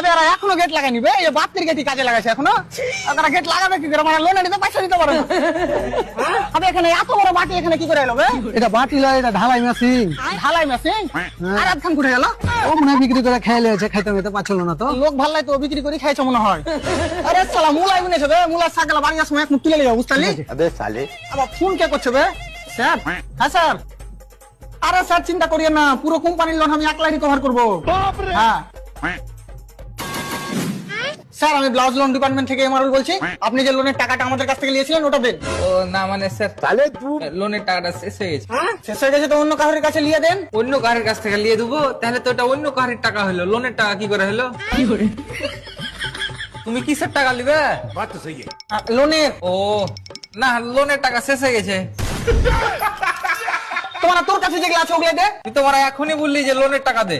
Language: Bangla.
আবে এরা এখনো গেট লাগাই নিবে, এই বাতির গেটই কাজে লাগাইছে এখনো। ওরা গেট লাগাবে কি করে? মানে লোনে নিতে পয়সা দিতে পারে না। আবে এখানে এত বড় বাটি এখানে কি করে এলো বে? এটা বাটি লয়, এটা ঢালাই মেশিন। ঢালাই মেশিন আর আধখান ঘুরে গেল। ও মনে হয় বিক্রি করে খেয়ে লেছে, খাইতে মেতে পাচ্ছিল না তো। লোক ভাল্লাই তো বিক্রি করে খাইছে মনে হয়। আরে সালা মুলাই বিনেছে বে, মুলা সাকালা বাড়ি আসলে এক মুখ তুলে লিও বুঝতালি। अबे साले আবার ফোন কে করছে বে? স্যার, হ্যাঁ স্যার। আরে স্যার চিন্তা করিয়েন না, পুরো কোম্পানির লোন আমি একলাই রিকভার করবো। হ্যাঁ স্যার, আমি ব্লাউজ লোন ডিপার্টমেন্ট থেকে এমআরএল বলছি। আপনি যে লোনের টাকাটা আমাদের কাছ থেকে নিয়েছিলেন ওটা দেন। ও না মানে স্যার, साले तू লোনের টাকাটা শেষ হয়ে গেছে। শেষ হয়ে গেছে তো অন্য কারোর কাছে নিয়ে দেন। অন্য কারের কাছ থেকে নিয়ে দেবো, তাহলে তো এটা অন্য কারের টাকা হলো, লোনের টাকা কি করে হলো? তুমি কিসের টাকা নিবে? बात तो सही है। লোনের ও না, লোনের টাকা শেষ হয়ে গেছে। তোর কাছে যেগুলো আছে ওগুলো দে। তুই তো এখনই বললি যে লোনের টাকা দে।